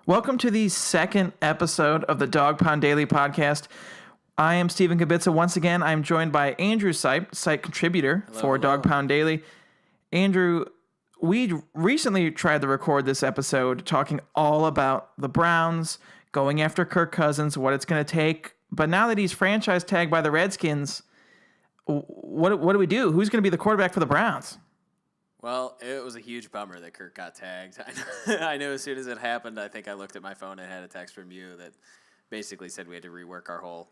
Welcome to the second episode of the Dog Pound Daily podcast. I am Stephen Kibitza. Once again, I'm joined by Andrew Sipe, site contributor for Dog Pound Daily. Andrew, we recently tried to record this episode talking all about the Browns, going after Kirk Cousins, what it's going to take. But now that he's franchise tagged by the Redskins, what do we do? Who's going to be the quarterback for the Browns? Well, it was a huge bummer that Kirk got tagged. I know as soon as it happened, I think I looked at my phone and had a text from you that basically said we had to rework our whole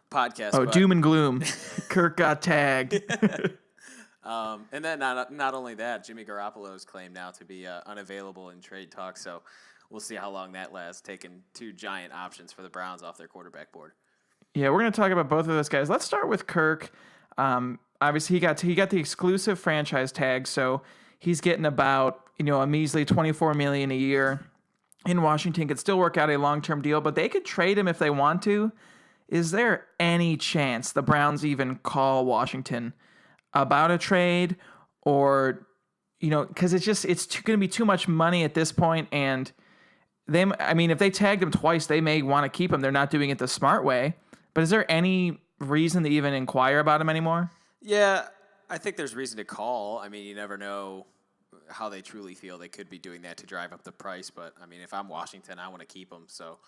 podcast. Oh, doom and gloom. Kirk got tagged. And then not only that, Jimmy Garoppolo is claimed now to be unavailable in trade talks, so we'll see how long that lasts, taking two giant options for the Browns off their quarterback board. Yeah, we're going to talk about both of those guys. Let's start with Kirk. Obviously, he got the exclusive franchise tag, so he's getting about a measly $24 million a year in Washington. Could still work out a long-term deal, but they could trade him if they want to. Is there any chance the Browns even call Washington about a trade, or because it's going to be too much money at this point, and if they tagged him twice, they may want to keep him. They're not doing it the smart way. But is there any reason to even inquire about him anymore? Yeah, I think there's reason to call. You never know how they truly feel. They could be doing that to drive up the price. But, if I'm Washington, I want to keep him. So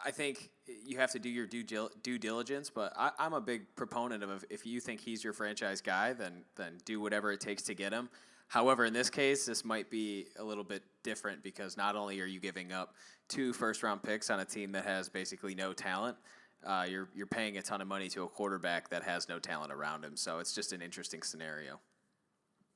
I think you have to do your due diligence. But I'm a big proponent of if you think he's your franchise guy, then do whatever it takes to get him. However, in this case, this might be a little bit different because not only are you giving up 2 first-round picks on a team that has basically no talent, you're paying a ton of money to a quarterback that has no talent around him. So it's just an interesting scenario.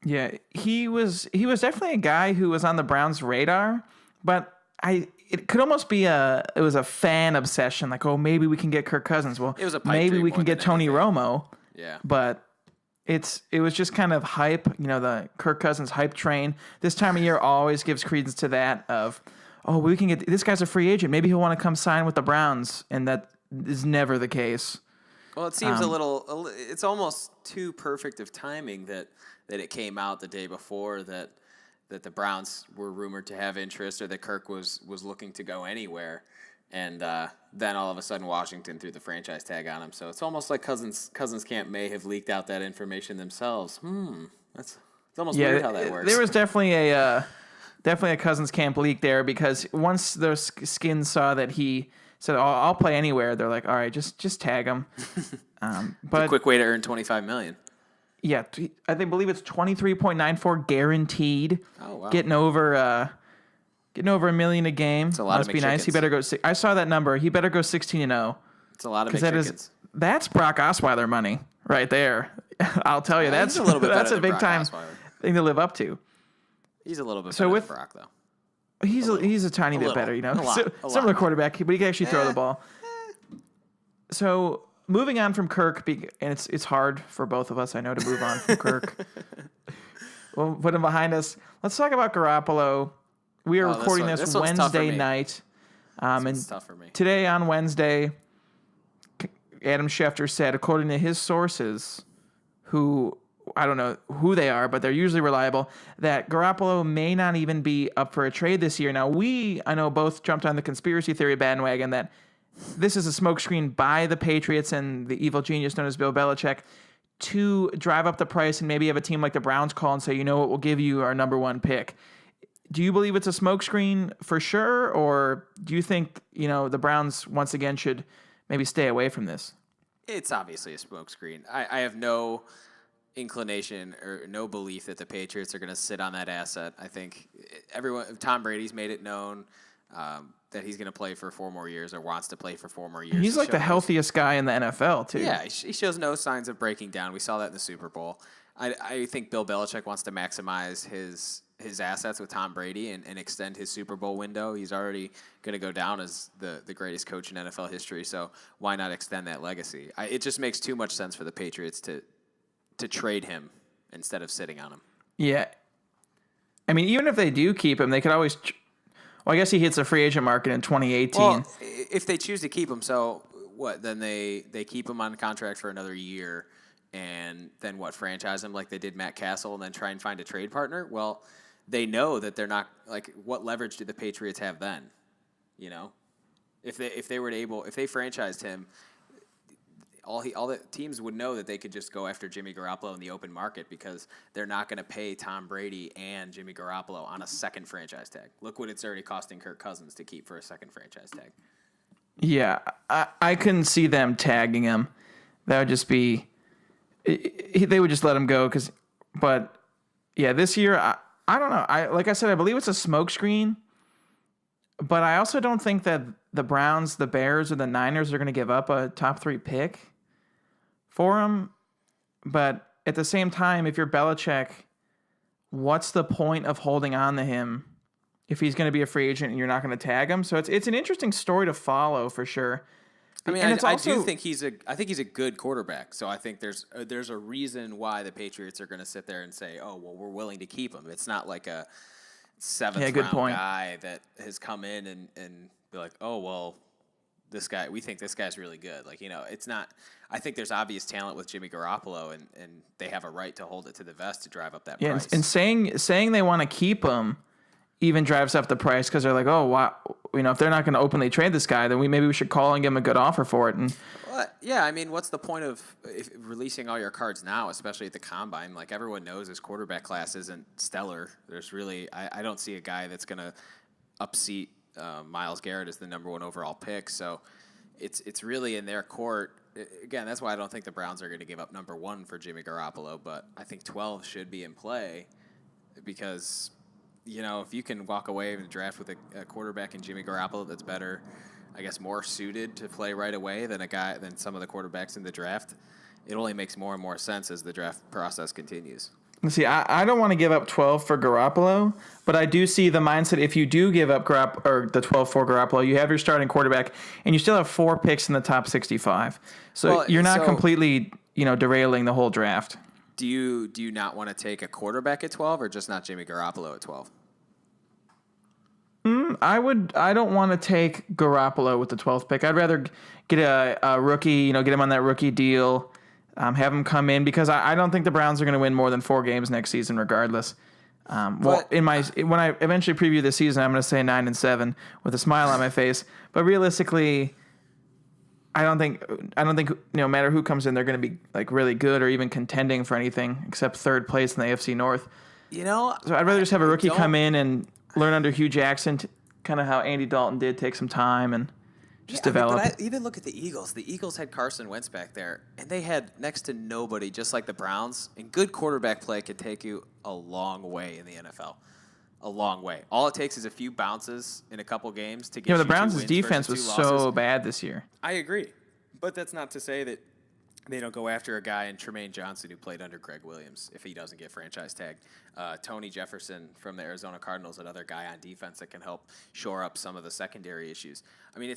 Yeah, he was definitely a guy who was on the Browns' radar, but it could almost be a fan obsession. Like, oh, maybe we can get Kirk Cousins. Well, it was a maybe we can get Tony Romo. Yeah, but it was just kind of hype. The Kirk Cousins hype train. This time of year always gives credence to that. Of we can get this guy's a free agent. Maybe he'll want to come sign with the Browns, and that is never the case. Well, it seems it's almost too perfect of timing that it came out the day before that the Browns were rumored to have interest or that Kirk was looking to go anywhere. And then all of a sudden Washington threw the franchise tag on him. So it's almost like Cousins Camp may have leaked out that information themselves. It's almost weird how that works. There was definitely a Cousins Camp leak there because once the Skins saw that he said, I'll play anywhere, they're like, all right, just tag him. But a quick way to earn $25 million. Yeah, I believe it's 23.94 guaranteed. Oh, wow. Getting over $1 million a game. It's a lot. Must be nice. He better go. I saw that number. He better go 16-0. It's a lot of McChickens. That's Brock Osweiler money right there. I'll tell you, that's a little bit that's better a big time thing to live up to. He's a little bit better than Brock, though. He's a tiny bit better, similar quarterback, but he can actually throw the ball. So moving on from Kirk, and it's hard for both of us, I know, to move on from Kirk. We'll put him behind us. Let's talk about Garoppolo. We are recording this Wednesday night. It's tough for me. Today on Wednesday, Adam Schefter said, according to his sources, who I don't know who they are, but they're usually reliable, that Garoppolo may not even be up for a trade this year. Now, I know both jumped on the conspiracy theory bandwagon that this is a smokescreen by the Patriots and the evil genius known as Bill Belichick to drive up the price and maybe have a team like the Browns call and say, you know what, we'll give you our number 1 pick. Do you believe it's a smokescreen for sure, or do you think, the Browns once again should maybe stay away from this? It's obviously a smokescreen. I have no inclination or no belief that the Patriots are going to sit on that asset. I think Tom Brady's made it known that he's going to play for 4 more years or wants to play for 4 more years. He's like the healthiest guy in the NFL, too. Yeah, he shows no signs of breaking down. We saw that in the Super Bowl. I think Bill Belichick wants to maximize his assets with Tom Brady and extend his Super Bowl window. He's already going to go down as the greatest coach in NFL history, so why not extend that legacy? It just makes too much sense for the Patriots to trade him instead of sitting on him. Yeah. Even if they do keep him, they could always... Well, I guess he hits the free agent market in 2018. Well, if they choose to keep him, so what? Then they keep him on contract for another year and then franchise him like they did Matt Castle and then try and find a trade partner? Well, they know that they're not, what leverage do the Patriots have then? You know, if they franchised him, all the teams would know that they could just go after Jimmy Garoppolo in the open market because they're not going to pay Tom Brady and Jimmy Garoppolo on a second franchise tag. Look what it's already costing Kirk Cousins to keep for a second franchise tag. Yeah, I couldn't see them tagging him. That would just be they would just let him go but yeah, this year I don't know. Like I said, I believe it's a smokescreen, but I also don't think that the Browns, the Bears, or the Niners are going to give up a top 3 pick for him. But at the same time, if you're Belichick, what's the point of holding on to him if he's going to be a free agent and you're not going to tag him? So it's an interesting story to follow for sure. I mean, I do think he's a good quarterback. So I think there's a reason why the Patriots are going to sit there and say, oh, well, we're willing to keep him. It's not like a seventh round guy that has come in and be like, oh, well, we think this guy's really good. Like, it's not. I think there's obvious talent with Jimmy Garoppolo, and they have a right to hold it to the vest to drive up that price. And saying they want to keep him even drives up the price because they're like, oh, wow, if they're not going to openly trade this guy, then maybe we should call and give him a good offer for it. And yeah, I mean, what's the point of releasing all your cards now, especially at the combine? Like, everyone knows his quarterback class isn't stellar. There's really, I don't see a guy that's going to upseat Myles Garrett as the number 1 overall pick. So it's really in their court. Again, that's why I don't think the Browns are going to give up number 1 for Jimmy Garoppolo, but I think 12 should be in play because if you can walk away in a draft with a quarterback in Jimmy Garoppolo that's better, I guess more suited to play right away than some of the quarterbacks in the draft, it only makes more and more sense as the draft process continues. See, I don't want to give up 12 for Garoppolo, but I do see the mindset if you do give up the 12 for Garoppolo, you have your starting quarterback, and you still have 4 picks in the top 65. So you're not completely derailing the whole draft. Do you not want to take a quarterback at 12 or just not Jimmy Garoppolo at 12? I don't want to take Garoppolo with the 12th pick. I'd rather get a rookie, get him on that rookie deal, have him come in because I don't think the Browns are going to win more than 4 games next season regardless. When I eventually preview the season, I'm going to say 9-7 with a smile on my face. But realistically, I don't think no matter who comes in, they're going to be like really good or even contending for anything except 3rd place in the AFC North. So I'd rather just have a rookie come in and learn under Hugh Jackson, kind of how Andy Dalton did, take some time and just develop. But even look at the Eagles. The Eagles had Carson Wentz back there, and they had next to nobody, just like the Browns. And good quarterback play can take you a long way in the NFL. A long way. All it takes is a few bounces in a couple games to get the Browns' defense was so bad this year. I agree. But that's not to say that they don't go after a guy in Tremaine Johnson who played under Greg Williams if he doesn't get franchise tagged. Tony Jefferson from the Arizona Cardinals, another guy on defense that can help shore up some of the secondary issues. I mean,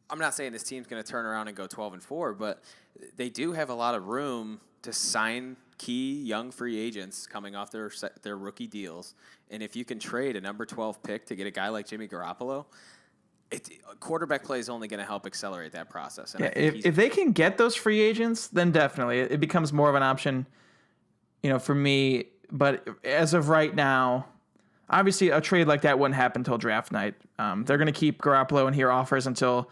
I'm not saying this team's going to turn around and go 12-4, but they do have a lot of room to sign key young free agents coming off their rookie deals. And if you can trade a number 12 pick to get a guy like Jimmy Garoppolo, quarterback play is only going to help accelerate that process. And if they can get those free agents, then definitely it becomes more of an option, for me. But as of right now, obviously a trade like that wouldn't happen until draft night. They're going to keep Garoppolo and hear offers until,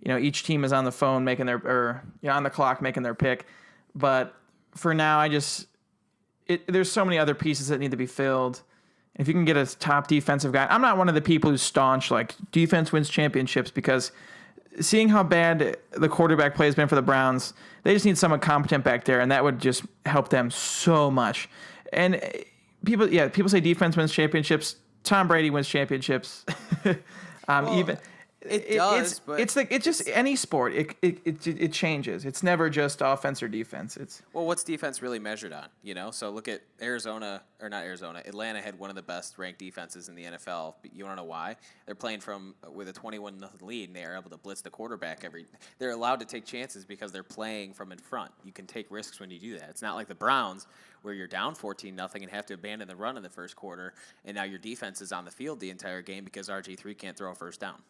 each team is on the phone making on the clock making their pick. But for now, there's so many other pieces that need to be filled. If you can get a top defensive guy, I'm not one of the people who's staunch like defense wins championships because seeing how bad the quarterback play has been for the Browns, they just need someone competent back there, and that would just help them so much. And people say defense wins championships. Tom Brady wins championships. It's just any sport. It changes. It's never just offense or defense. What's defense really measured on? So look at Atlanta had one of the best ranked defenses in the NFL. You want to know why? They're playing with a 21-0 lead, and they are able to blitz the quarterback They're allowed to take chances because they're playing from in front. You can take risks when you do that. It's not like the Browns where you're down 14-0 and have to abandon the run in the first quarter, and now your defense is on the field the entire game because RG3 can't throw a first down.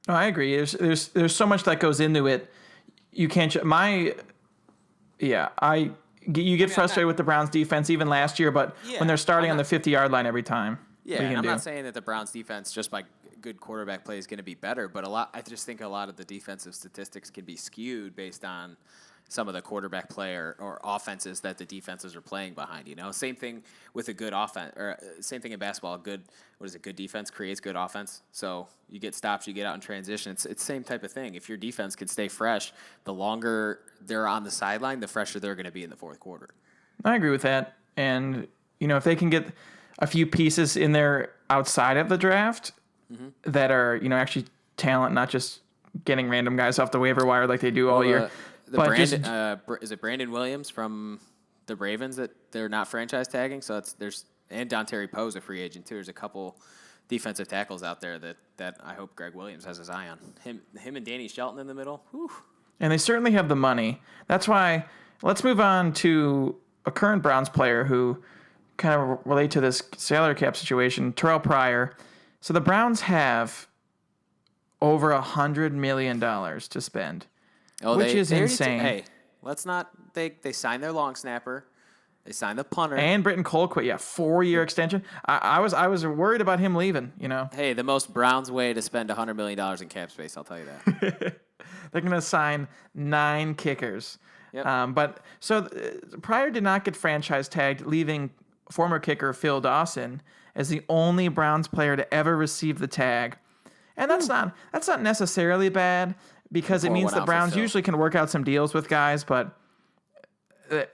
No, I agree. There's so much that goes into it. You can't. You get frustrated with the Browns defense even last year, but when they're starting on the 50-yard line every time. Yeah, and I'm not saying that the Browns defense just by good quarterback play is going to be better, but I just think a lot of the defensive statistics can be skewed based on some of the quarterback play or offenses that the defenses are playing behind. Same thing with a good offense, or same thing in basketball. Good defense creates good offense. So you get stops, you get out in transition. It's the same type of thing. If your defense can stay fresh, the longer they're on the sideline, the fresher they're going to be in the fourth quarter. I agree with that. And, if they can get a few pieces in there outside of the draft that are, actually talent, not just getting random guys off the waiver wire like they do all year. Is it Brandon Williams from the Ravens that they're not franchise tagging? So and Dontari Poe's a free agent too. There's a couple defensive tackles out there that I hope Greg Williams has his eye on. Him and Danny Shelton in the middle. Whew. And they certainly have the money. That's why let's move on to a current Browns player who kind of relate to this salary cap situation, Terrell Pryor. So the Browns have over $100 million to spend. Which is insane. Hey, let's not. They signed their long snapper. They signed the punter. And Britton Colquitt, 4-year extension. I was worried about him leaving, Hey, the most Browns way to spend $100 million in cap space, I'll tell you that. They're going to sign 9 kickers. Yep. But Pryor did not get franchise tagged, leaving former kicker Phil Dawson as the only Browns player to ever receive the tag. And that's not necessarily bad, because it means the Browns usually can work out some deals with guys, but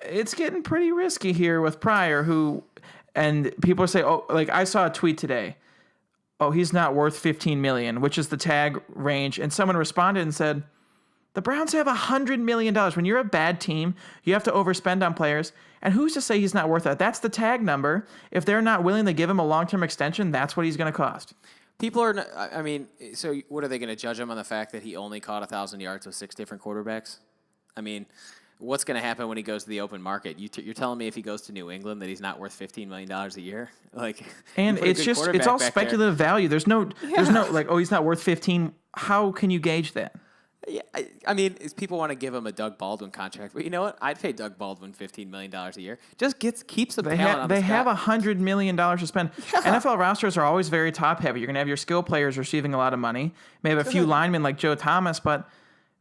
it's getting pretty risky here with Pryor, and people say, I saw a tweet today, he's not worth $15 million, which is the tag range, and someone responded and said, the Browns have $100 million. When you're a bad team, you have to overspend on players, and who's to say he's not worth that? That's the tag number. If they're not willing to give him a long-term extension, that's what he's going to cost. People are not, so what are they going to judge him on the fact that he only caught 1,000 yards with 6 different quarterbacks? What's going to happen when he goes to the open market? You're telling me if he goes to New England that he's not worth $15 million a year? And it's all speculative value. There's no he's not worth 15. How can you gauge that? Yeah, people want to give him a Doug Baldwin contract, but you know what? I'd pay Doug Baldwin $15 million a year. Just keeps the talent on the They have $100 million to spend. Yeah. NFL rosters are always very top heavy. You're going to have your skill players receiving a lot of money. Maybe a few linemen like Joe Thomas, but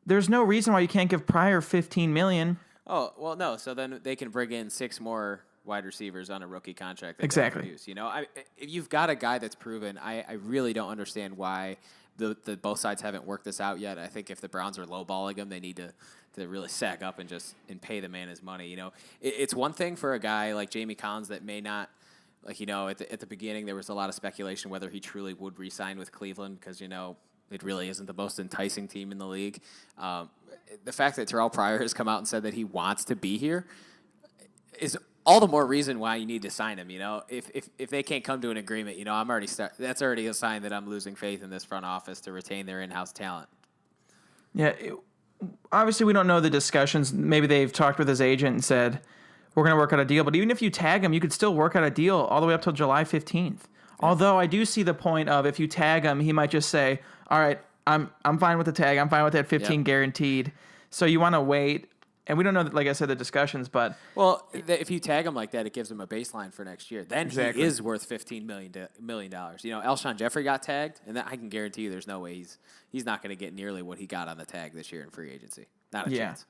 there's no reason why you can't give Pryor $15 million. Oh, well, no. So then they can bring in 6 more wide receivers on a rookie contract. Exactly. If you've got a guy that's proven, I really don't understand why the both sides haven't worked this out yet. I think if the Browns are lowballing him, they need to really sack up and pay the man his money. It's one thing for a guy like Jamie Collins that may not, at the beginning there was a lot of speculation whether he truly would re-sign with Cleveland because it really isn't the most enticing team in the league. The fact that Terrell Pryor has come out and said that he wants to be here is all the more reason why you need to sign him. If they can't come to an agreement, that's already a sign that I'm losing faith in this front office to retain their in-house talent. Yeah, obviously we don't know the discussions. Maybe they've talked with his agent and said, we're going to work out a deal. But even if you tag him, you could still work out a deal all the way up till July 15th. Yeah. Although I do see the point of if you tag him, he might just say, all right, I'm fine with the tag. I'm fine with that 15 guaranteed. So you want to wait. And we don't know, like I said, the discussions, but... Well, if you tag him like that, it gives him a baseline for next year. Then he is worth $15 million. Alshon Jeffrey got tagged, and I can guarantee you there's no way he's not going to get nearly what he got on the tag this year in free agency. Not a chance.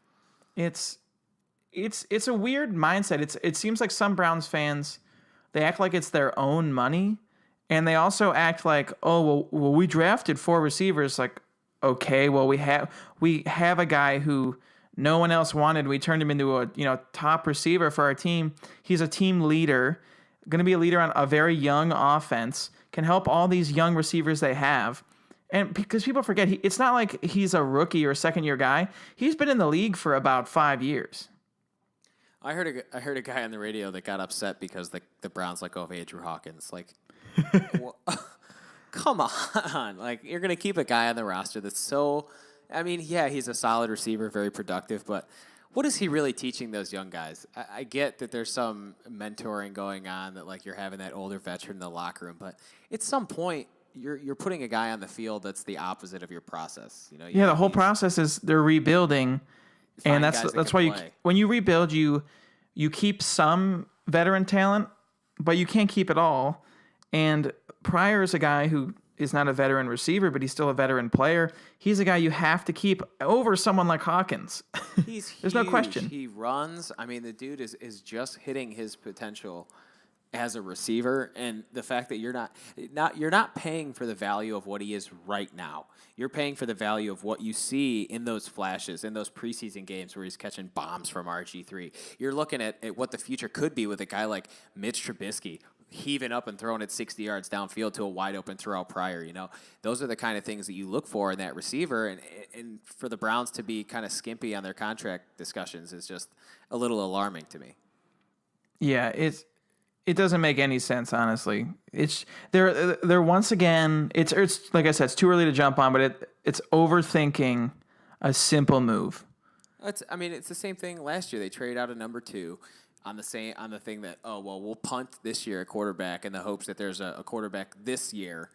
It's a weird mindset. It seems like some Browns fans, they act like it's their own money, and they also act like, well, we drafted 4 receivers. Like, okay, well, we have a guy who... no one else wanted. We turned him into a top receiver for our team. He's a team leader, going to be a leader on a very young offense, can help all these young receivers they have. And because people forget, it's not like he's a rookie or a second-year guy. He's been in the league for about 5 years. I heard a guy on the radio that got upset because the Browns let go of Andrew Hawkins. Like, well, come on. Like, you're going to keep a guy on the roster that's so... he's a solid receiver, very productive, but what is he really teaching those young guys? I get that there's some mentoring going on, that like you're having that older veteran in the locker room, but at some point you're putting a guy on the field that's the opposite of your process. The whole process is they're rebuilding, and that's why when you rebuild, you keep some veteran talent, but you can't keep it all. And Pryor is a guy who is not a veteran receiver, but he's still a veteran player. He's a guy you have to keep over someone like Hawkins. He's There's huge. no question. He runs. I mean, the dude is just hitting his potential as a receiver, and the fact that you're not paying for the value of what he is right now. You're paying for the value of what you see in those flashes, in those preseason games where he's catching bombs from RG3. You're looking at what the future could be with a guy like Mitch Trubisky heaving up and throwing it 60 yards downfield to a wide open throw prior. You know, those are the kind of things that you look for in that receiver, and for the Browns to be kind of skimpy on their contract discussions is just a little alarming to me. Yeah, it doesn't make any sense, honestly. They're once again. It's like I said, it's too early to jump on, but it's overthinking a simple move. It's the same thing last year. They traded out a number 2 on the thing that we'll punt this year a quarterback in the hopes that there's a quarterback this year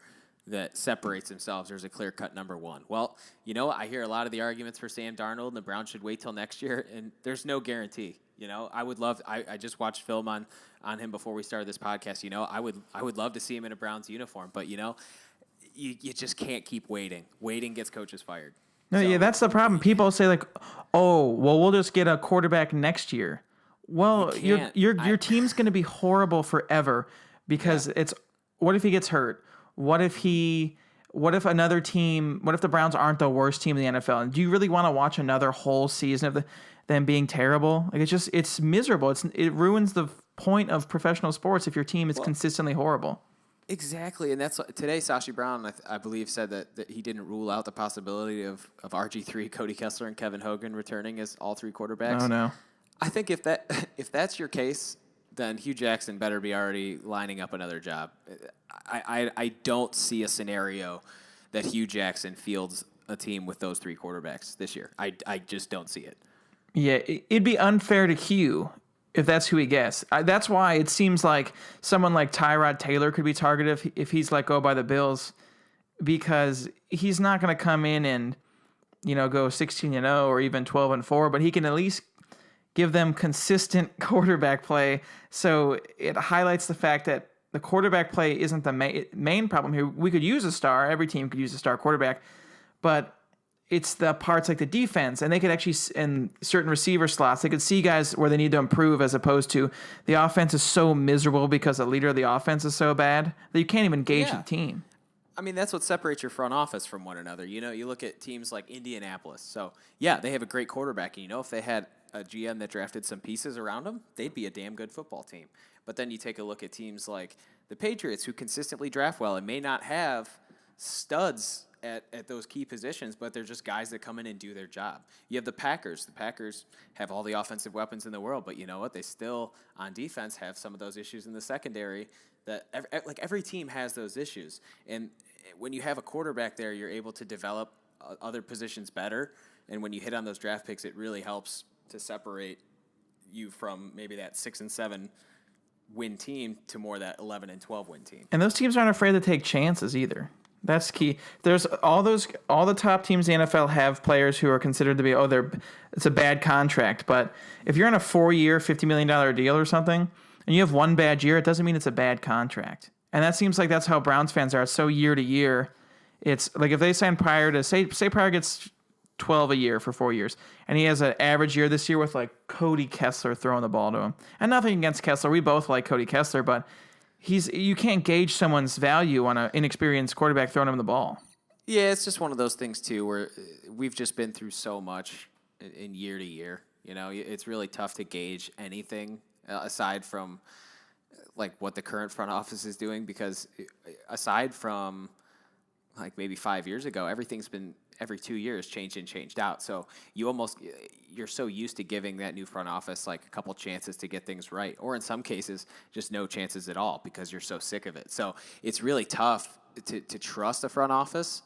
that separates themselves. There's a clear cut number 1. Well, you know, I hear a lot of the arguments for Sam Darnold and the Browns should wait till next year, and there's no guarantee. You know, I just watched film on him before we started this podcast. You know, I would love to see him in a Browns uniform, but you know, you just can't keep waiting. Waiting gets coaches fired. No, yeah, that's the problem. People say like, "Oh, well, we'll just get a quarterback next year." Well, your team's going to be horrible forever because it's. What if he gets hurt? What if another team? What if the Browns aren't the worst team in the NFL? And do you really want to watch another whole season of them being terrible? Like it's miserable. It ruins the point of professional sports if your team is consistently horrible. Exactly, and that's today. Sashi Brown, I believe, said that he didn't rule out the possibility of RG3, Cody Kessler, and Kevin Hogan returning as all 3 quarterbacks. Oh no! I think if that's your case, then Hugh Jackson better be already lining up another job. I don't see a scenario that Hugh Jackson fields a team with those 3 quarterbacks this year. I just don't see it. Yeah, it'd be unfair to Hugh if that's who he gets. That's why it seems like someone like Tyrod Taylor could be targeted if he's let go by the Bills, because he's not going to come in and, you know, go 16-0 or even 12-4, but he can at least give them consistent quarterback play. So it highlights the fact that the quarterback play isn't the main problem here. We could use a star. Every team could use a star quarterback, but it's the parts like the defense, and they could actually, in certain receiver slots, they could see guys where they need to improve, as opposed to the offense is so miserable because the leader of the offense is so bad that you can't even gauge the team. I mean, that's what separates your front office from one another. You know, you look at teams like Indianapolis. So, yeah, they have a great quarterback. And, you know, if they had a GM that drafted some pieces around them, they'd be a damn good football team. But then you take a look at teams like the Patriots, who consistently draft well and may not have studs at those key positions, but they're just guys that come in and do their job. You have the Packers. The Packers have all the offensive weapons in the world, but you know what? They still, on defense, have some of those issues in the secondary. That every team has those issues. And when you have a quarterback there, you're able to develop other positions better. And when you hit on those draft picks, it really helps to separate you from maybe that 6-7 win team to more that 11-12 win team. And those teams aren't afraid to take chances either. That's key. There's all the top teams in the NFL have players who are considered to be, it's a bad contract. But if you're on a 4-year, $50 million deal or something, and you have one bad year, it doesn't mean it's a bad contract. And that seems like that's how Browns fans are. It's so year to year. It's like if they sign Pryor to, say Pryor gets 12 a year for 4 years, and he has an average year this year with like Cody Kessler throwing the ball to him. And nothing against Kessler. We both like Cody Kessler, but you can't gauge someone's value on an inexperienced quarterback throwing him the ball. Yeah, it's just one of those things too, where we've just been through so much in year to year. You know, it's really tough to gauge anything aside from like what the current front office is doing, because aside from like maybe 5 years ago, everything's been every 2 years changed in, changed out. So you're so used to giving that new front office like a couple chances to get things right, or in some cases just no chances at all because you're so sick of it. So it's really tough to trust the front office,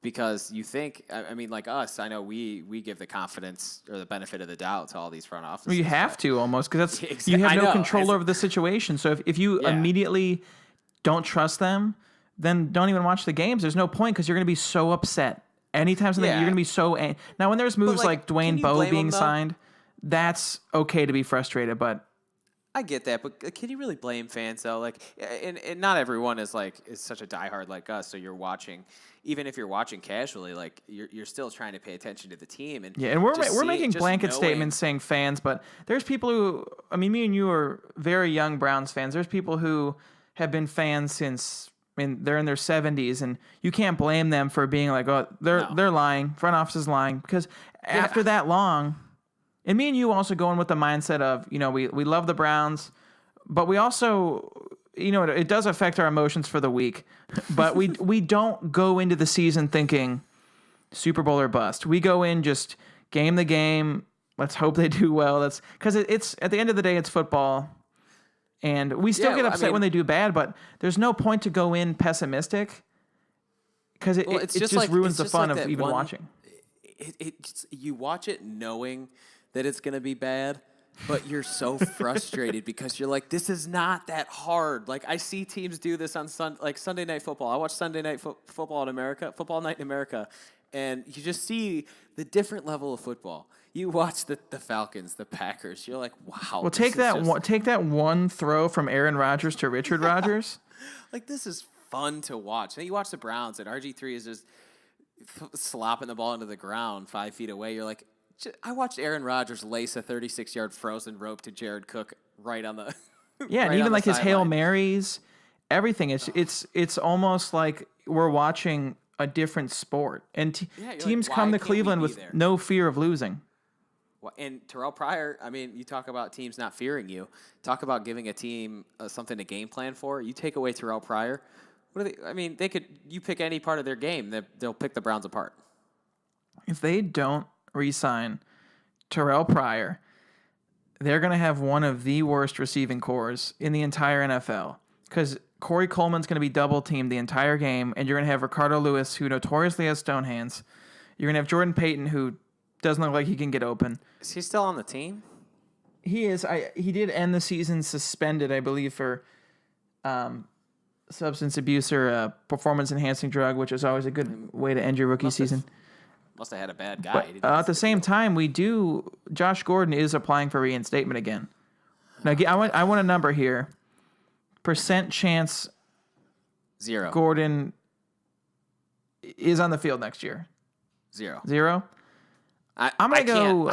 because you think, I mean, like us, I know we give the confidence or the benefit of the doubt to all these front offices. Well, you have to almost, because you have no control over the situation. So if you immediately don't trust them, then don't even watch the games. There's no point, because you're going to be so upset. Anytime something, you're going to be so... Now, when there's moves like Dwayne Bowe being signed, that's okay to be frustrated, but I get that, but can you really blame fans though? Like, and not everyone is such a diehard like us. So you're watching, even if you're watching casually, like you're still trying to pay attention to the team. And Yeah, and we're making blanket statements saying fans, but there's people who, I mean, me and you are very young Browns fans. There's people who have been fans since, I mean, they're in their 70s, and you can't blame them for being like, oh, they're lying. Front office is lying because after that long. And me and you also go in with the mindset of, we love the Browns, but we also, it does affect our emotions for the week. But we don't go into the season thinking Super Bowl or bust. We go in just game the game. Let's hope they do well. That's because it's at the end of the day, it's football. And we still get upset when they do bad, but there's no point to go in pessimistic because it just ruins the fun of even watching. You watch it knowing that it's going to be bad, but you're so frustrated because you're like, this is not that hard. Like, I see teams do this on Sunday Night Football. I watch Sunday Night Football in America, Football Night in America, and you just see the different level of football. You watch the Falcons, the Packers. You're like, wow. Well, take that one throw from Aaron Rodgers to Richard Rodgers. Like, this is fun to watch. And you watch the Browns, and RG3 is just slopping the ball into the ground 5 feet away. You're like, I watched Aaron Rodgers lace a 36-yard frozen rope to Jared Cook right on the yeah, right and even like his sideline. Hail Marys, everything. It's almost like we're watching a different sport, and teams come to Cleveland with no fear of losing. Well, and Terrell Pryor, I mean, you talk about teams not fearing you. Talk about giving a team something to game plan for. You take away Terrell Pryor. What are they? I mean, you pick any part of their game, they'll pick the Browns apart. If they don't re-sign Terrell Pryor, they're going to have one of the worst receiving cores in the entire NFL because Corey Coleman's going to be double-teamed the entire game, and you're going to have Ricardo Lewis, who notoriously has stone hands. You're going to have Jordan Payton, who doesn't look like he can get open. Is he still on the team? He is. He did end the season suspended, I believe, for substance abuse or performance-enhancing drug, which is always a good way to end your rookie season. Must have had a bad guy. But at the same time, Josh Gordon is applying for reinstatement again. Now, I want a number here. Percent chance 0. Gordon is on the field next year. 0. 0? I'm going to go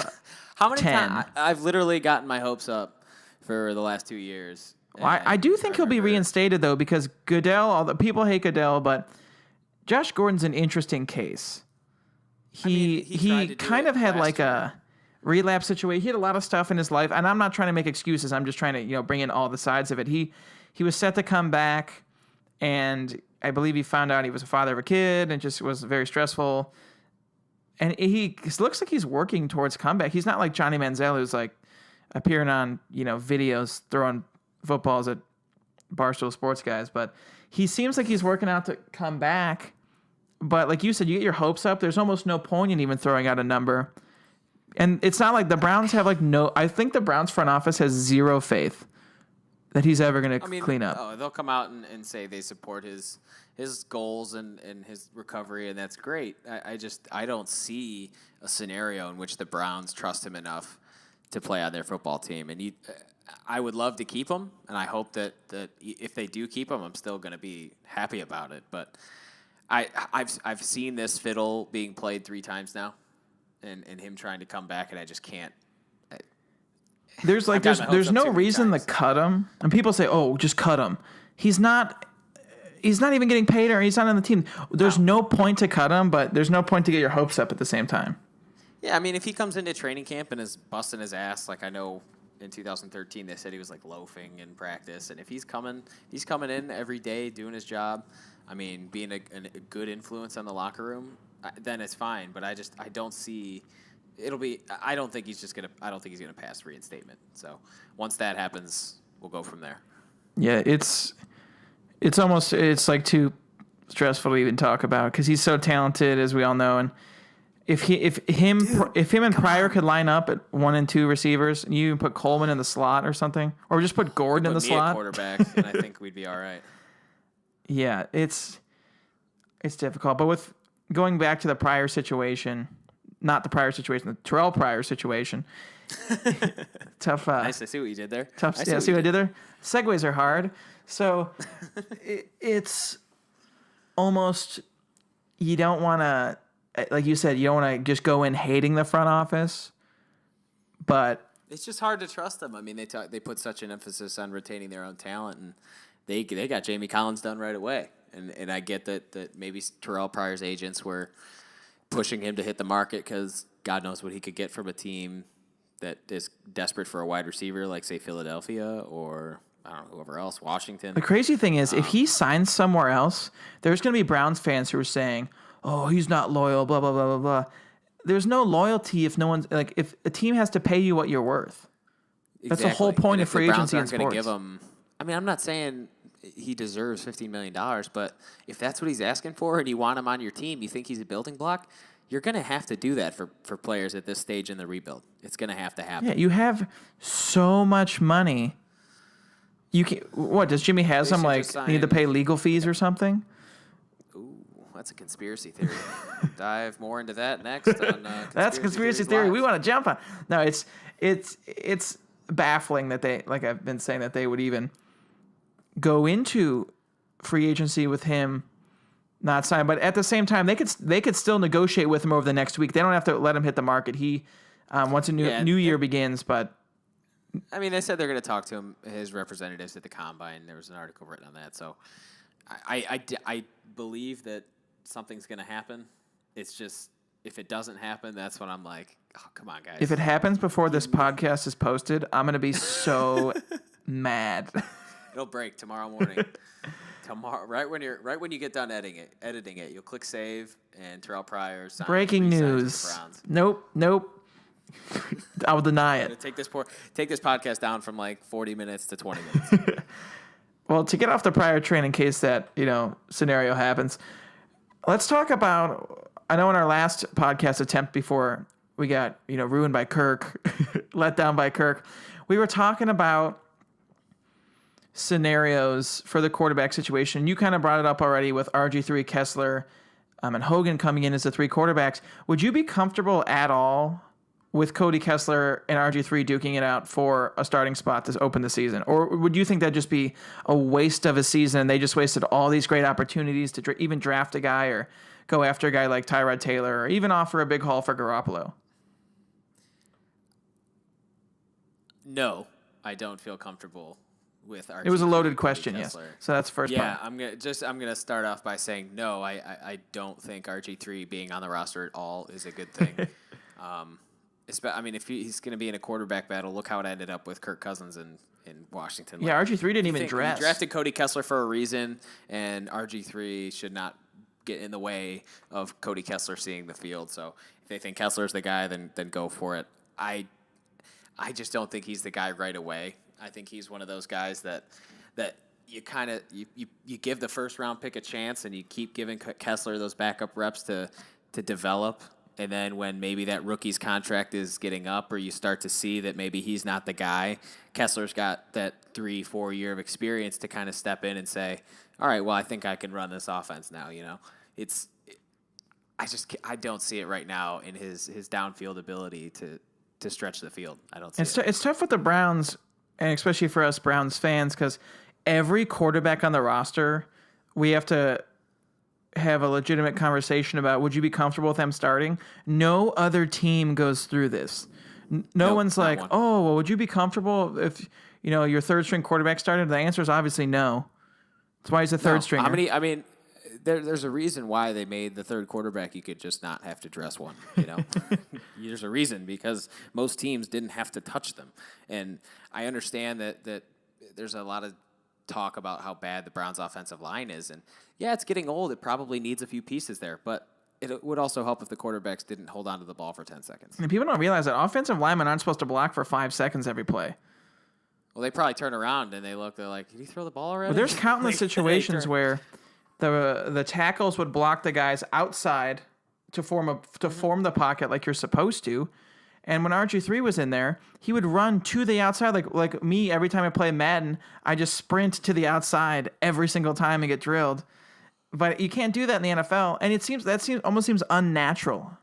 How many 10. times? I've literally gotten my hopes up for the last 2 years. Well, I do think he'll be reinstated, though, because Goodell, although people hate Goodell, but Josh Gordon's an interesting case. He kind of had like a relapse situation. He had a lot of stuff in his life, and I'm not trying to make excuses. I'm just trying to bring in all the sides of it. He was set to come back, and I believe he found out he was a father of a kid, and just was very stressful. And he looks like he's working towards comeback. He's not like Johnny Manziel, who's like appearing on videos throwing footballs at Barstool Sports guys, but he seems like he's working out to come back. But like you said, you get your hopes up. There's almost no point in even throwing out a number. And it's not like the Browns have I think the Browns front office has zero faith that he's ever going to clean up. Oh, they'll come out and say they support his goals and his recovery, and that's great. I don't see a scenario in which the Browns trust him enough to play on their football team. And I would love to keep him, and I hope that if they do keep him, I'm still going to be happy about it. But I've seen this fiddle being played 3 times now, and him trying to come back, and I just can't. There's no reason to cut him, and people say, "Oh, just cut him." He's not even getting paid, or he's not on the team. There's no point to cut him, but there's no point to get your hopes up at the same time. Yeah, I mean, if he comes into training camp and is busting his ass, like I know in 2013 they said he was like loafing in practice, and if he's coming in every day doing his job, I mean, being a good influence on the locker room, then it's fine. But I don't see. I don't think he's gonna pass reinstatement. So once that happens, we'll go from there. Yeah, it's like too stressful to even talk about because he's so talented, as we all know. And if him and Pryor could line up at 1 and 2 receivers, and you put Coleman in the slot or something, or just put Gordon in the slot, quarterback, and I think we'd be all right. Yeah, it's difficult. But with going back to the Pryor situation, not the Pryor situation, the Terrell Pryor situation. Tough. Nice. I see what you did there. Tough. Yeah, see what I did there? Segues are hard. So it's almost, you don't want to, like you said, you don't want to just go in hating the front office, but it's just hard to trust them. I mean, they put such an emphasis on retaining their own talent, and they got Jamie Collins done right away. And I get that maybe Terrell Pryor's agents were pushing him to hit the market because God knows what he could get from a team that is desperate for a wide receiver, like, say, Philadelphia or, I don't know, whoever else, Washington. The crazy thing is, if he signs somewhere else, there's going to be Browns fans who are saying, oh, he's not loyal, blah, blah, blah, blah, blah. There's no loyalty if no one's, like, if a team has to pay you what you're worth. That's the whole point of free agency in sports. Give him, I mean, I'm not saying he deserves $15 million, but if that's what he's asking for and you want him on your team, you think he's a building block, you're going to have to do that for players at this stage in the rebuild. It's going to have to happen. Yeah, you have so much money. You can, what, does Jimmy Haslam, like, need to pay legal fees or something? Ooh, that's a conspiracy theory. Dive more into that next on That's conspiracy theory Live. we want to jump on. No, it's baffling that they, like I've been saying, that they would even go into free agency with him not signed. But at the same time, they could still negotiate with him over the next week. They don't have to let him hit the market. He once a new year begins. But I mean, they said they're going to talk to him, his representatives at the combine. There was an article written on that. So I believe that something's going to happen. It's just, if it doesn't happen, that's when I'm like, oh, come on, guys. If it happens before this podcast is posted, I'm going to be so mad. It'll break tomorrow morning. Tomorrow, right when you get done editing it, you'll click save, and Terrell Pryor signs. Breaking news. Nope. I will deny it. Take this podcast down from like 40 minutes to 20 minutes. Well, to get off the Pryor train in case that scenario happens, let's talk about. I know in our last podcast attempt before we got ruined by Kirk, let down by Kirk, we were talking about scenarios for the quarterback situation. You kind of brought it up already with RG3, Kessler, and Hogan coming in as the three quarterbacks. Would you be comfortable at all with Cody Kessler and RG3 duking it out for a starting spot to open the season? Or would you think that'd just be a waste of a season and they just wasted all these great opportunities to even draft a guy or go after a guy like Tyrod Taylor or even offer a big haul for Garoppolo? No, I don't feel comfortable with RG3. It was a loaded question, yes. So that's the first part. Yeah, I'm gonna start off by saying no. I don't think RG3 being on the roster at all is a good thing. I mean, if he's going to be in a quarterback battle, look how it ended up with Kirk Cousins in Washington. Yeah, RG3 didn't even dress. He drafted Cody Kessler for a reason, and RG3 should not get in the way of Cody Kessler seeing the field. So if they think Kessler's the guy, then go for it. I just don't think he's the guy right away. I think he's one of those guys that you kind of you give the first round pick a chance, and you keep giving Kessler those backup reps to develop. And then when maybe that rookie's contract is getting up, or you start to see that maybe he's not the guy, Kessler's got that 3-4 year of experience to kind of step in and say, all right, well, I think I can run this offense now. I don't see it right now in his downfield ability to stretch the field. I don't see it. It's tough with the Browns, and especially for us Browns fans, because every quarterback on the roster, we have to have a legitimate conversation about, would you be comfortable with them starting? No other team goes through this. No one's like, oh, well, would you be comfortable if your third string quarterback started? The answer is obviously no. That's why he's a third stringer. I mean, there's a reason why they made the third quarterback. You could just not have to dress one. There's a reason, because most teams didn't have to touch them. And I understand that there's a lot of talk about how bad the Browns' offensive line is, and yeah, it's getting old. It probably needs a few pieces there, but it would also help if the quarterbacks didn't hold on to the ball for 10 seconds. And people don't realize that offensive linemen aren't supposed to block for 5 seconds every play. Well, they probably turn around and they're like, did he throw the ball already? Well, there's countless situations where the tackles would block the guys outside to form the pocket like you're supposed to. And when RG3 was in there, he would run to the outside. Like me, every time I play Madden, I just sprint to the outside every single time and get drilled. But you can't do that in the NFL. And it almost seems unnatural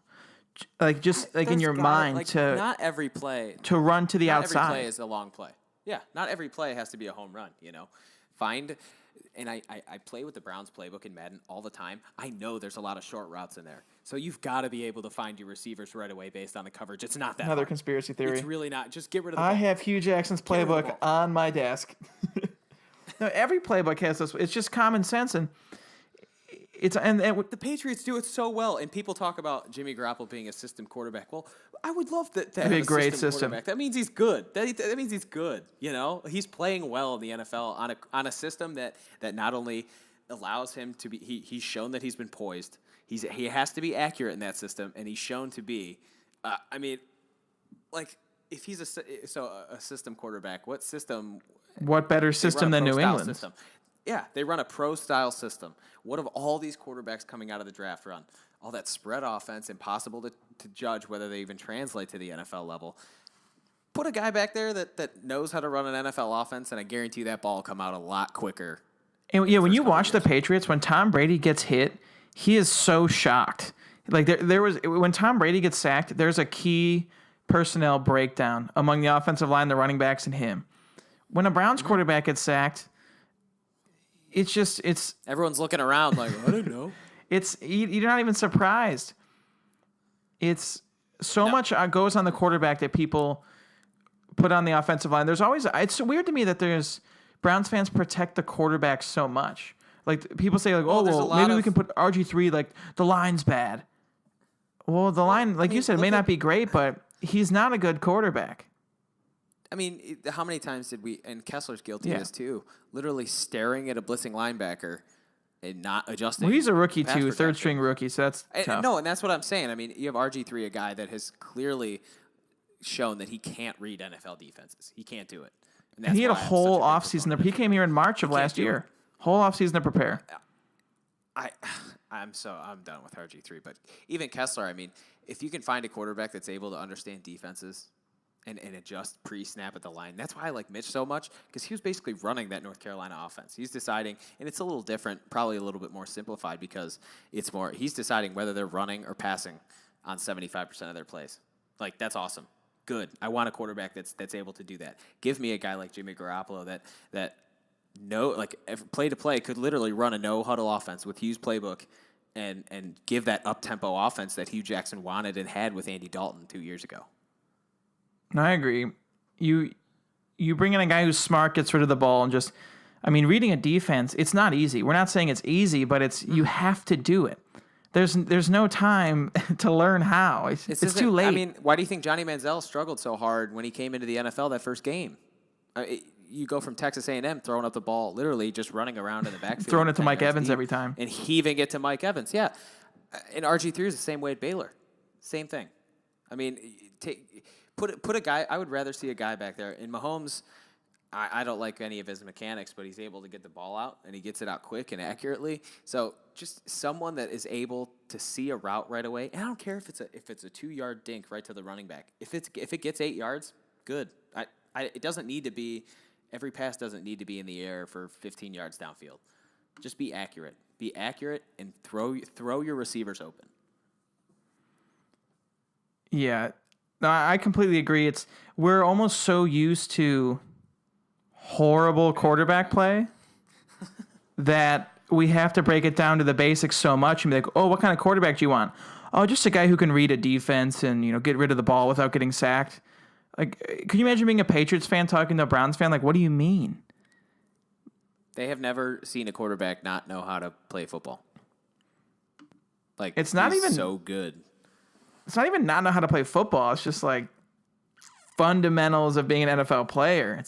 like just like in your mind to not every play run to the not outside. Every play is a long play. Yeah, not every play has to be a home run. And I play with the Browns playbook in Madden all the time. I know there's a lot of short routes in there. So you've got to be able to find your receivers right away based on the coverage. It's not that Another hard. conspiracy theory. It's really not. Just get rid of the I ball. have Hugh Jackson's playbook on my desk. No, every playbook has this. It's just common sense, and the Patriots do it so well. And people talk about Jimmy Garoppolo being a system quarterback. Well, I would love to have a great system quarterback. That means he's good. That means he's good. He's playing well in the NFL on a system that not only allows him to be. He's shown that he's been poised. He has to be accurate in that system, and he's shown to be. If he's a system quarterback, what system? What better system than New England? System. Yeah, they run a pro-style system. What have all these quarterbacks coming out of the draft run? All that spread offense, impossible to judge whether they even translate to the NFL level. Put a guy back there that knows how to run an NFL offense, and I guarantee you that ball will come out a lot quicker. And yeah, when you watch the Patriots, when Tom Brady gets hit, he is so shocked. Like there was when Tom Brady gets sacked, there's a key personnel breakdown among the offensive line, the running backs, and him. When a Browns quarterback gets sacked, it's everyone's looking around like, I don't know. You're not even surprised. It's so much goes on the quarterback that people put on the offensive line. It's weird to me that there's Browns fans protect the quarterback so much. Like people say, like, maybe we can put RG3. Like the line's bad. Well, the line, like you said, may not be great, but he's not a good quarterback. I mean, how many times did we, and Kessler's guilty of this too, literally staring at a blitzing linebacker and not adjusting. Well, he's a rookie too, third-string rookie, so that's tough. No, and that's what I'm saying. I mean, you have RG3, a guy that has clearly shown that he can't read NFL defenses. He can't do it. And he had a whole offseason. He came here in March of last year. Whole offseason to prepare. I'm done with RG3. But even Kessler, I mean, if you can find a quarterback that's able to understand defenses and adjust pre-snap at the line. That's why I like Mitch so much, because he was basically running that North Carolina offense. He's deciding, and it's a little different, probably a little bit more simplified, because he's deciding whether they're running or passing on 75% of their plays. Like, that's awesome. Good. I want a quarterback that's able to do that. Give me a guy like Jimmy Garoppolo that play to play could literally run a no huddle offense with Hugh's playbook and give that up-tempo offense that Hugh Jackson wanted and had with Andy Dalton 2 years ago. No, I agree. You bring in a guy who's smart, gets rid of the ball, and just, I mean, reading a defense, it's not easy. We're not saying it's easy, but you have to do it. There's no time to learn how. It's too late. I mean, why do you think Johnny Manziel struggled so hard when he came into the NFL that first game? You go from Texas A&M throwing up the ball, literally just running around in the backfield. Throwing it to Mike Evans every time. And heaving it to Mike Evans, yeah. And RG3 is the same way at Baylor. Same thing. I mean, Put a guy. I would rather see a guy back there. In Mahomes, I don't like any of his mechanics, but he's able to get the ball out, and he gets it out quick and accurately. So just someone that is able to see a route right away. And I don't care if it's a 2-yard dink right to the running back. If it gets 8 yards, good. It doesn't need to be. Every pass doesn't need to be in the air for 15 yards downfield. Just be accurate. Be accurate and throw your receivers open. Yeah. No, I completely agree. We're almost so used to horrible quarterback play that we have to break it down to the basics so much and be like, oh, what kind of quarterback do you want? Oh, just a guy who can read a defense and, get rid of the ball without getting sacked. Like, can you imagine being a Patriots fan talking to a Browns fan? Like, what do you mean? They have never seen a quarterback not know how to play football. Like, it's not even so good. It's not even not know how to play football. It's just like fundamentals of being an NFL player.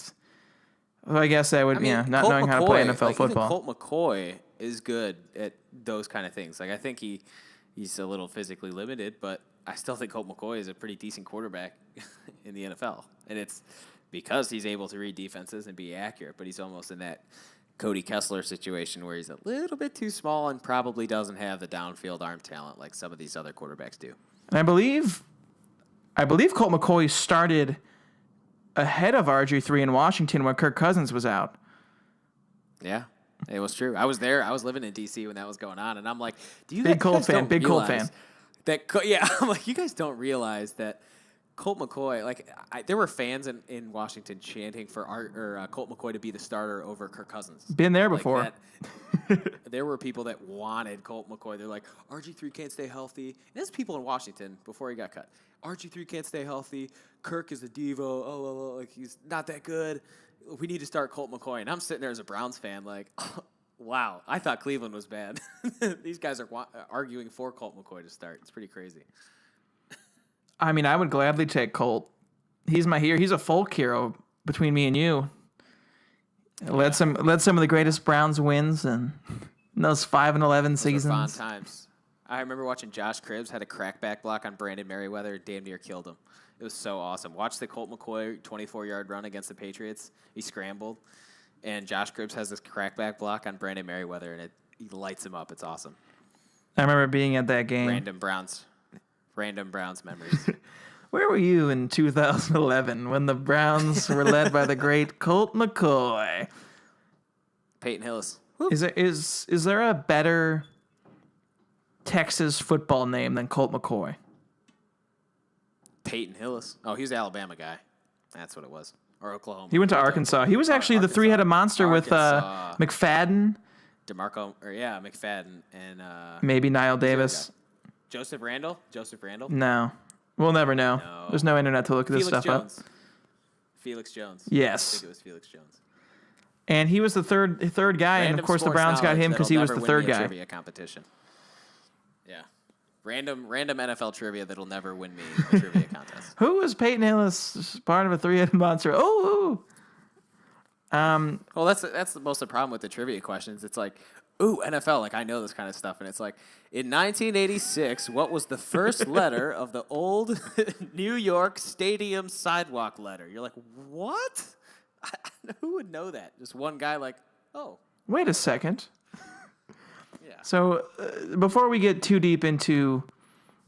I guess that would, not knowing how to play NFL football. Even Colt McCoy is good at those kind of things. Like, I think he's a little physically limited, but I still think Colt McCoy is a pretty decent quarterback in the NFL. And it's because he's able to read defenses and be accurate, but he's almost in that Cody Kessler situation where he's a little bit too small and probably doesn't have the downfield arm talent like some of these other quarterbacks do. And I believe Colt McCoy started ahead of RG3 in Washington when Kirk Cousins was out. Yeah, it was true. I was there. I was living in D.C. when that was going on, and I'm like, "Do you Big Colt fan? I'm like, you guys don't realize that Colt McCoy, there were fans in Washington chanting for Colt McCoy to be the starter over Kirk Cousins. Been there before. There were people that wanted Colt McCoy. They're like, RG3 can't stay healthy. And there's people in Washington before he got cut. RG3 can't stay healthy. Kirk is a diva. Oh, like he's not that good. We need to start Colt McCoy. And I'm sitting there as a Browns fan, like, wow, I thought Cleveland was bad. These guys are arguing for Colt McCoy to start. It's pretty crazy. I mean, I would gladly take Colt. He's my hero. He's a folk hero between me and you. Led some of the greatest Browns wins in those 5-11 seasons. Fun times. I remember watching Josh Cribbs had a crackback block on Brandon Merriweather, damn near killed him. It was so awesome. Watch the Colt McCoy 24-yard run against the Patriots. He scrambled, and Josh Cribbs has this crackback block on Brandon Merriweather, and he lights him up. It's awesome. I remember being at that game. Random Browns memories. Where were you in 2011 when the Browns were led by the great Colt McCoy? Peyton Hillis. Is there a better Texas football name than Colt McCoy? Peyton Hillis. Oh, he was an Alabama guy. That's what it was. Or Oklahoma. He went to Arkansas. He was actually the three-headed monster with McFadden. McFadden and maybe Niall Davis. Joseph Randall? No. We'll never know. No. There's no internet to look this stuff up. Felix Jones. Yes. I think it was Felix Jones. And he was the third guy, and of course the Browns got him because he was the third guy. Trivia competition. Yeah. Random NFL trivia that'll never win me a trivia contest. Who was Peyton Hillis part of a three-headed monster? Oh. Well, that's the most of the problem with the trivia questions. It's like, ooh, NFL, like I know this kind of stuff. And it's like, in 1986, what was the first letter of the old New York Stadium sidewalk letter? You're like, what? Who would know that? Just one guy like, oh. Wait a second. Yeah. So before we get too deep into,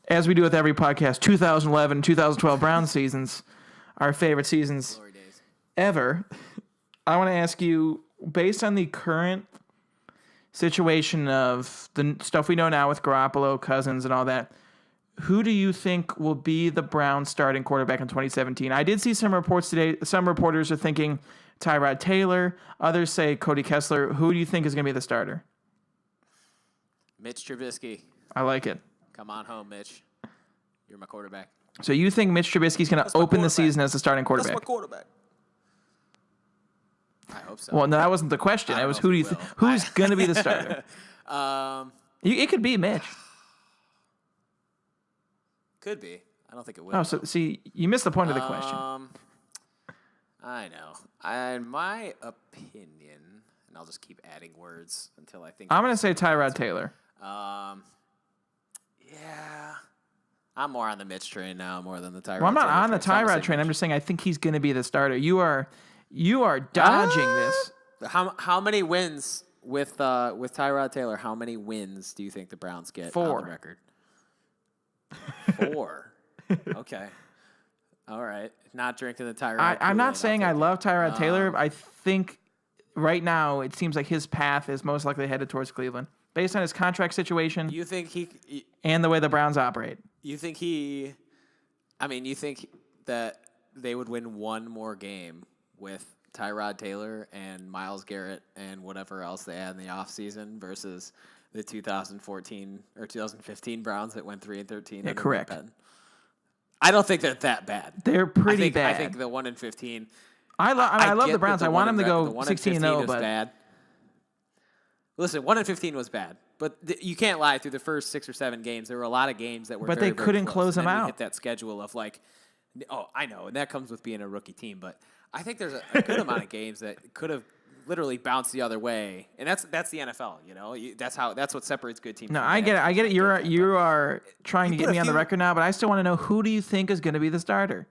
as we do with every podcast, 2011, 2012 Browns seasons, our favorite seasons ever, I want to ask you, based on the current situation of the stuff we know now with Garoppolo, Cousins, and all that, who do you think will be the Browns starting quarterback in 2017? I did see some reports today. Some reporters are thinking Tyrod Taylor. Others say Cody Kessler. Who do you think is going to be the starter? Mitch Trubisky. I like it. Come on home, Mitch. You're my quarterback. So you think Mitch Trubisky is going to open the season as the starting quarterback? That's my quarterback. I hope so. Well, no, that wasn't the question. It was who do you who's going to be the starter? It could be Mitch. Could be. I don't think it will. Oh, so see, you missed the point of the question. I know. In my opinion, and I'll just keep adding words until I think. I'm going to say Tyrod Taylor. Yeah. I'm more on the Mitch train now, more than the Tyrod. Well, I'm not on the Tyrod train. I'm just saying I think he's going to be the starter. You are dodging this. How many wins with Tyrod Taylor? How many wins do you think the Browns get 4 on the record? 4. Okay. All right. Not drinking the Tyrod. I'm not saying I love Tyrod Taylor. I think right now it seems like his path is most likely headed towards Cleveland, based on his contract situation. You think and the way the Browns operate. You think that they would win one more game with Tyrod Taylor and Myles Garrett and whatever else they had in the offseason versus the 2014 or 2015 Browns that went 3-13? Yeah, correct. I don't think they're that bad. They're pretty bad. I think the 1-15. I love the Browns. I want them to go 16-0, but bad. Listen, 1-15 was bad, but you can't lie. Through the first 6 or 7 games, there were a lot of games that were. But very, they couldn't very close them out. We hit that schedule of like, oh, I know, and that comes with being a rookie team. But I think there's a good amount of games that could have literally bounced the other way, and that's the NFL. You know, that's what separates good teams. No, I get it. You are trying to get me on the record now, but I still want to know, who do you think is going to be the starter?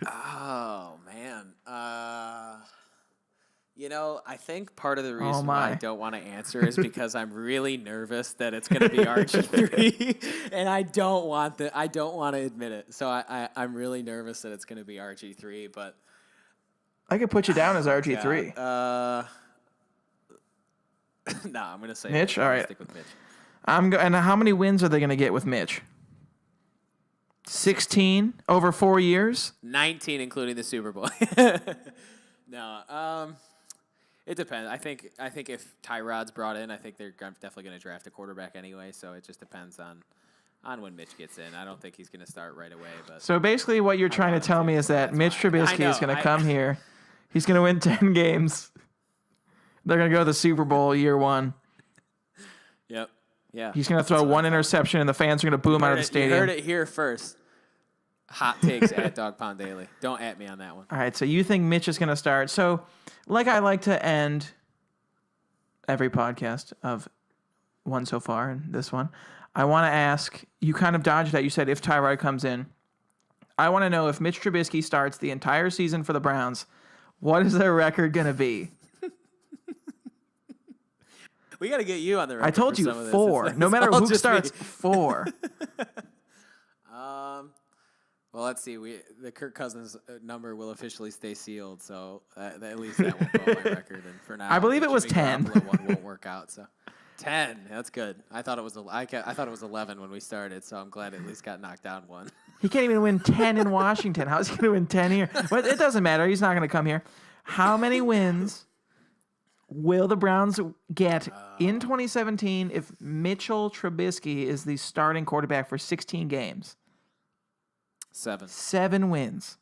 Oh man. I think part of the reason why I don't want to answer is because I'm really nervous that it's going to be RG3, and I don't want to admit it. So I'm really nervous that it's going to be RG3, but I could put you down as RG3. No, I'm gonna say Mitch. I'm All gonna right. stick with Mitch. And how many wins are they going to get with Mitch? 16 over 4 years. 19, including the Super Bowl. No, it depends. I think if Tyrod's brought in, I think they're definitely going to draft a quarterback anyway. So it just depends on when Mitch gets in. I don't think he's going to start right away. But So basically, what you're trying to tell me is that Mitch Trubisky is going to come here. He's going to win 10 games. They're going to go to the Super Bowl year one. Yep. Yeah. He's going to throw one interception, and the fans are going to boo him out of the stadium. You heard it here first. Hot takes at Dawg Pound Daily. Don't at me on that one. All right, so you think Mitch is going to start. So, like I like to end every podcast of one so far, and this one, I want to ask, you kind of dodged that. You said if Tyrod comes in. I want to know if Mitch Trubisky starts the entire season for the Browns, what is their record going to be? We got to get you on the record. I told you 4. No matter who starts, 4. Well, let's see. The Kirk Cousins number will officially stay sealed, so at least that won't go on my record. And for now, I believe it was Jimmy 10. Garoppolo one won't work out. So 10, that's good. I thought it was 11 when we started, so I'm glad it at least got knocked down one. He can't even win 10 in Washington. How is he going to win 10 here? But it doesn't matter. He's not going to come here. How many wins will the Browns get in 2017 if Mitchell Trubisky is the starting quarterback for 16 games? 7. 7 wins.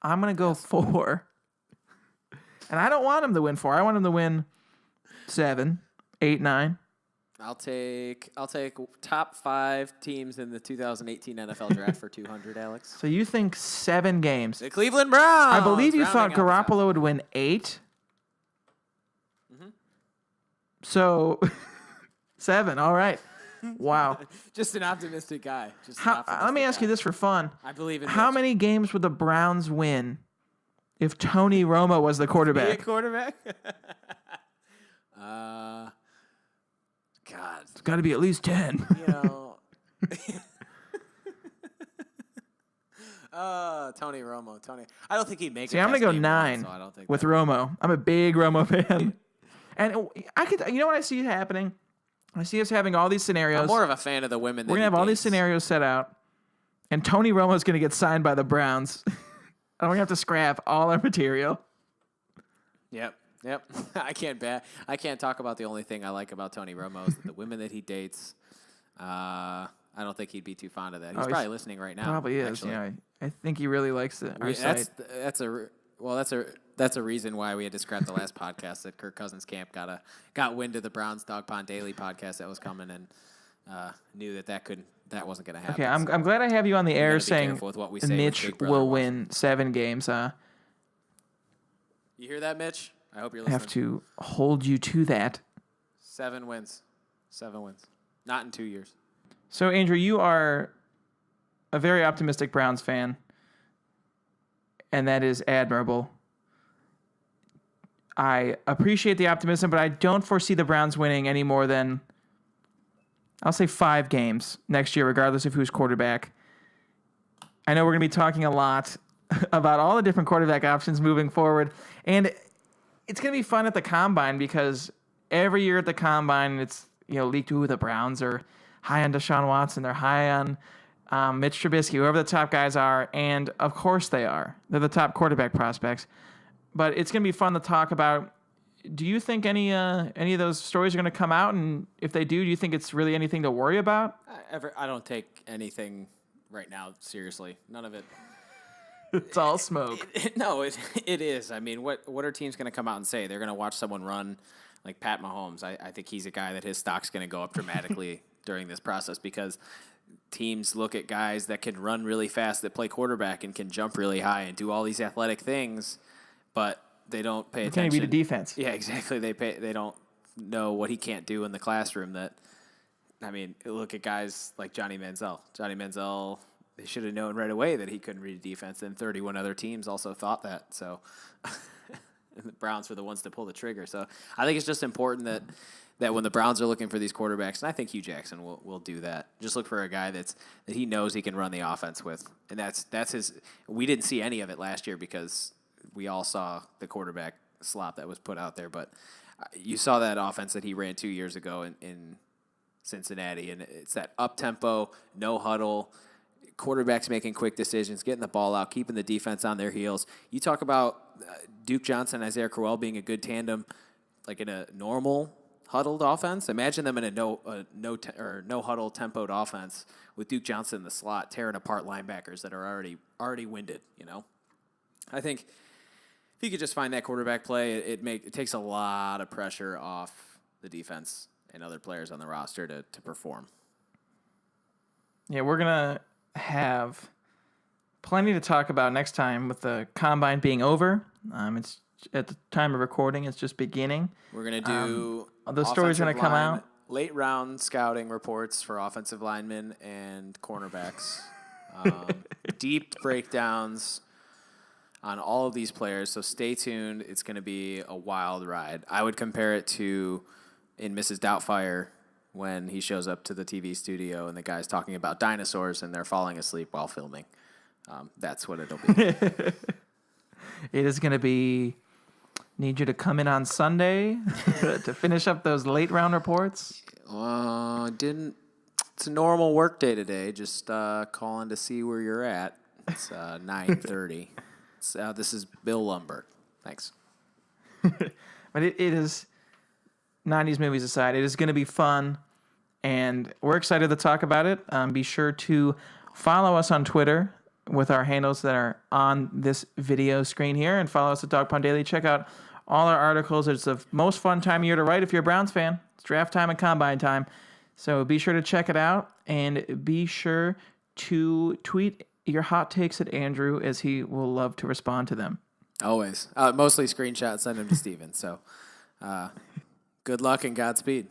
I'm going to go 4. And I don't want him to win 4. I want him to win 7, 8, 9. I'll take top 5 teams in the 2018 NFL draft for 200, Alex. So you think 7 games. The Cleveland Browns. I believe you thought rounding out the top. Garoppolo would win 8. So 7. All right. Wow. Just an optimistic guy. Let me ask you this for fun. I believe in How Mitch. many games would the Browns win if Tony Romo was the Be a quarterback? quarterback? God. It's got to be at least 10. You know. Tony Romo. I don't think he'd make it. See, I'm going to past go game 9 one, so I don't think with that- Romo. I'm a big Romo fan. And I could, you know what I see happening? I see us having all these scenarios. I'm more of a fan of the women. We're going to have all these scenarios set out. And Tony Romo's going to get signed by the Browns. And we're going to have to scrap all our material. Yep. I can't talk about the only thing I like about Tony Romo is the women that he dates. I don't think he'd be too fond of that. He's probably listening right now. Probably is. Actually. Yeah, I think he really likes it. That's a reason why we had to scrap the last podcast. That Kirk Cousins camp got wind of the Browns Dawg Pound Daily podcast that was coming and knew that wasn't going to happen. Okay, I'm glad I have you on the air saying Mitch will win 7 games. You hear that, Mitch? I hope you're listening. Have to hold you to that. 7 wins. Not in 2 years. So, Andrew, you are a very optimistic Browns fan, and that is admirable. I appreciate the optimism, but I don't foresee the Browns winning any more than, I'll say, 5 games next year, regardless of who's quarterback. I know we're going to be talking a lot about all the different quarterback options moving forward, and it's going to be fun at the Combine because every year at the Combine, it's leaked who the Browns are high on Deshaun Watson, they're high on Mitch Trubisky, whoever the top guys are, and of course they are. They're the top quarterback prospects. But it's going to be fun to talk about. Do you think any of those stories are going to come out? And if they do you think it's really anything to worry about? I don't take anything right now seriously. None of it. It's all smoke. No, it is. I mean, what are teams going to come out and say? They're going to watch someone run like Pat Mahomes. I think he's a guy that his stock's going to go up dramatically during this process because teams look at guys that can run really fast, that play quarterback and can jump really high and do all these athletic things, but they don't pay attention. Can't be the defense. Yeah, exactly. They don't know what he can't do in the classroom. Look at guys like Johnny Manziel. They should have known right away that he couldn't read a defense, and 31 other teams also thought that. So and the Browns were the ones to pull the trigger. So I think it's just important that when the Browns are looking for these quarterbacks, and I think Hugh Jackson will do that, just look for a guy that he knows he can run the offense with. And that's his – we didn't see any of it last year because we all saw the quarterback slop that was put out there. But You saw that offense that he ran 2 years ago in Cincinnati, and it's that up-tempo, no huddle, quarterbacks making quick decisions, getting the ball out, keeping the defense on their heels. You talk about Duke Johnson, Isaiah Crowell being a good tandem, like in a normal huddled offense. Imagine them in a no huddle tempoed offense with Duke Johnson in the slot, tearing apart linebackers that are already winded. I think if you could just find that quarterback play, it takes a lot of pressure off the defense and other players on the roster to perform. Yeah, we're gonna have plenty to talk about next time with the combine being over. It's at the time of recording, it's just beginning. We're gonna do the story's gonna come out. Late round scouting reports for offensive linemen and cornerbacks. Deep breakdowns on all of these players. So stay tuned. It's going to be a wild ride. I would compare it to in Mrs. Doubtfire when he shows up to the TV studio and the guy's talking about dinosaurs and they're falling asleep while filming. That's what it'll be. It is going to be, need you to come in on Sunday to finish up those late round reports. It's a normal work day today. Just calling to see where you're at. It's 9:30. This is Bill Lumberg. Thanks. But it is, 90s movies aside, it is going to be fun, and we're excited to talk about it. Be sure to follow us on Twitter with our handles that are on this video screen here, and follow us at Dog Pound Daily. Check out all our articles. It's the most fun time of year to write if you're a Browns fan. It's draft time and combine time. So be sure to check it out, and be sure to tweet your hot takes at Andrew, as he will love to respond to them. Always. Mostly screenshots, send them to Steven. So good luck and Godspeed.